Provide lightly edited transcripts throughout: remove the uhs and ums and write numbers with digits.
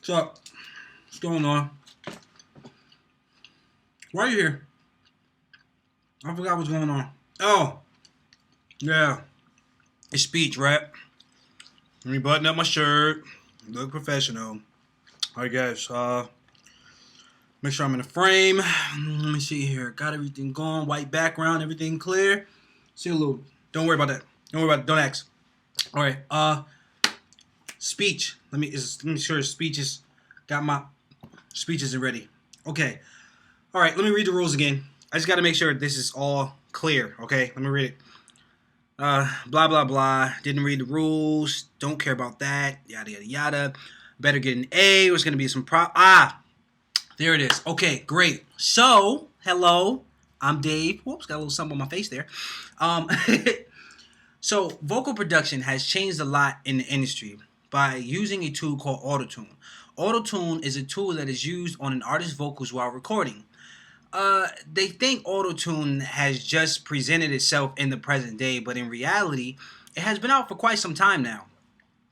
So, what's going on? Why are you here? I forgot what's going on. Oh, yeah. It's speech, right? Let me button up my shirt. Look professional. I guess. Make sure I'm in the frame. Let me see here. Got everything going. White background. Everything clear. See a little. Don't worry about that. Don't worry about it. Don't ask. All right. Speech. Let me sure speech is got my speech isn't ready. Okay. All right. Let me read the rules again. I just got to make sure this is all clear. Okay. Let me read it. Blah blah blah. Didn't read the rules. Don't care about that. Yada yada yada. Better get an A. There's gonna be some there it is. Okay, great. So, hello. I'm Dave. Whoops, got a little something on my face there. Um, so vocal production has changed a lot in the industry by using a tool called Autotune. Autotune is a tool that is used on an artist's vocals while recording. They think autotune has just presented itself in the present day, but in reality, it has been out for quite some time now.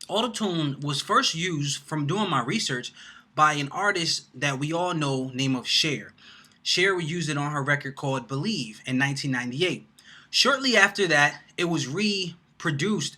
Autotune was first used, from doing my research, by an artist that we all know named of Cher. Cher used it on her record called Believe in 1998. Shortly after that, it was reproduced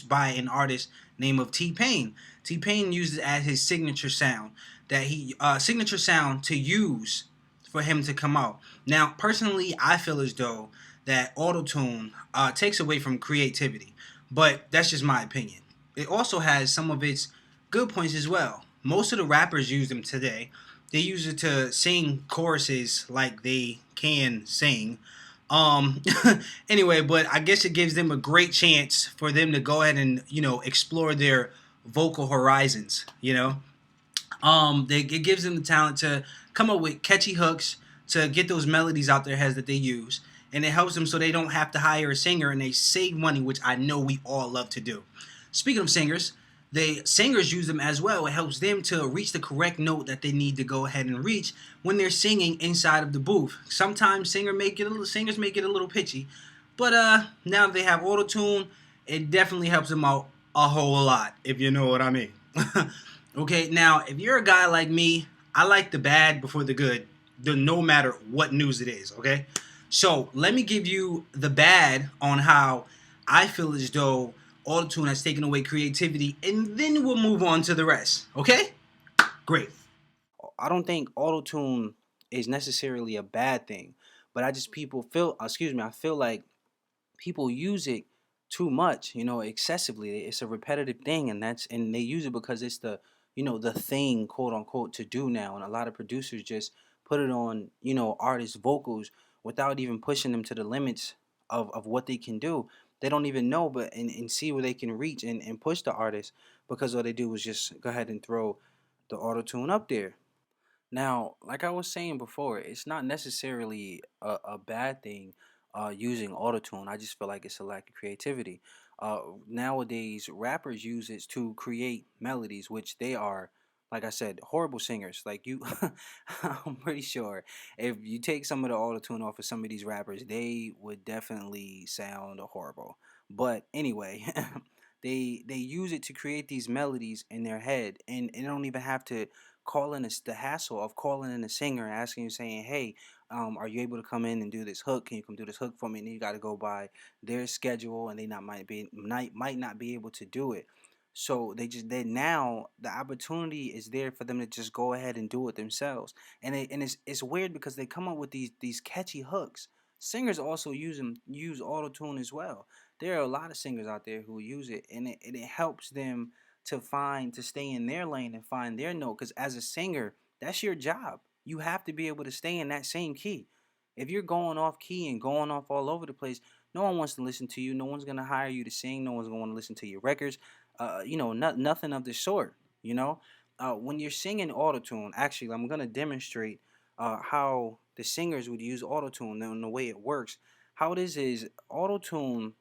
by an artist named of T-Pain. T-Pain used it as his signature sound to use for him to come out. Now, personally, I feel as though that autotune takes away from creativity, but that's just my opinion. It also has some of its good points as well. Most of the rappers use them today. They use it to sing choruses like they can sing. Um, anyway, but I guess it gives them a great chance for them to go ahead and explore their vocal horizons. It gives them the talent to come up with catchy hooks to get those melodies out their heads that they use, and it helps them so they don't have to hire a singer and they save money, which I know we all love to do. Speaking of singers, the singers use them as well. It helps them to reach the correct note that they need to go ahead and reach when they're singing inside of the booth. Sometimes singers may get a little pitchy, but now that they have auto tune, it definitely helps them out a whole lot, if you know what I mean. Okay, now if you're a guy like me, I like the bad before the good, no matter what news it is. Okay, so let me give you the bad on how I feel as though autotune has taken away creativity, and then we'll move on to the rest. Okay, great. I don't think autotune is necessarily a bad thing, but I feel like people use it too much, excessively. It's a repetitive thing, and they use it because it's the thing, quote unquote, to do now. And a lot of producers just put it on, artists' vocals without even pushing them to the limits of what they can do. They don't even know, and see where they can reach and push the artist, because all they do is just go ahead and throw the auto tune up there. Now, like I was saying before, it's not necessarily a bad thing using autotune. I just feel like it's a lack of creativity. Nowadays, rappers use it to create melodies, which they are, like I said, horrible singers. Like you, I'm pretty sure if you take some of the autotune off of some of these rappers, they would definitely sound horrible. But anyway, they use it to create these melodies in their head, and they don't even have to calling is the hassle of calling in a singer and asking you, saying, hey, are you able to come in and do this hook? Can you come do this hook for me? And then you got to go by their schedule, and they might not be able to do it. So they now the opportunity is there for them to just go ahead and do it themselves. And it's weird because they come up with these catchy hooks. Singers also use auto tune as well. There are a lot of singers out there who use it, and it helps them to stay in their lane and find their note. Because as a singer, that's your job. You have to be able to stay in that same key. If you're going off key and going off all over the place, no one wants to listen to you. No one's gonna hire you to sing. No one's gonna want to listen to your records. Nothing of the sort. When you're singing autotune, actually, I'm gonna demonstrate how the singers would use autotune and the way it works. How it is autotune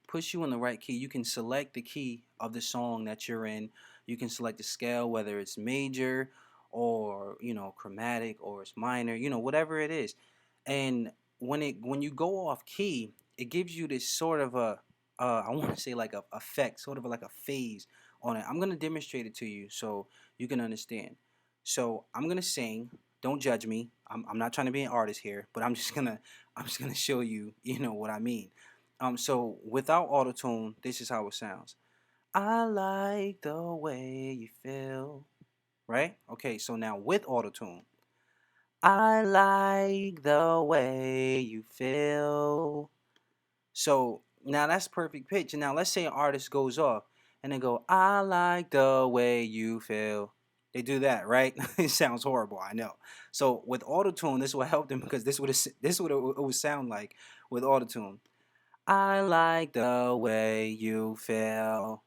puts you in the right key. You can select the key of the song that you're in. You can select the scale, whether it's major or chromatic, or it's minor, whatever it is. And when you go off key, it gives you this sort of a I want to say like a effect, sort of like a phase on it. I'm gonna demonstrate it to you so you can understand. So I'm gonna sing. Don't judge me. I'm not trying to be an artist here, but I'm just gonna show you, what I mean. So without autotune, this is how it sounds. I like the way you feel. Right? Okay, so now with autotune, I like the way you feel. So now that's perfect pitch. And now let's say an artist goes off and they go, I like the way you feel. They do that, right? It sounds horrible, I know. So with autotune, this will help them because this would it would sound like with autotune. I like the way you feel.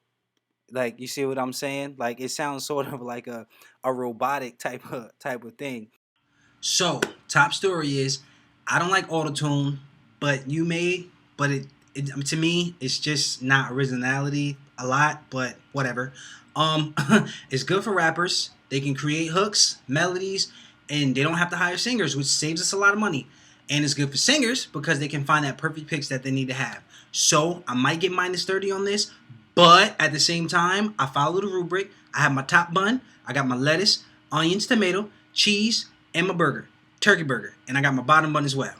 Like, you see what I'm saying? Like, it sounds sort of like a robotic type of thing. So, top story is, I don't like autotune, but you may, but to me, it's just not originality a lot, but whatever. Um, it's good for rappers. They can create hooks, melodies, and they don't have to hire singers, which saves us a lot of money. And it's good for singers because they can find that perfect pitch that they need to have. So, I might get -30 on this, but at the same time, I follow the rubric. I have my top bun, I got my lettuce, onions, tomato, cheese, and my burger, turkey burger, and I got my bottom bun as well.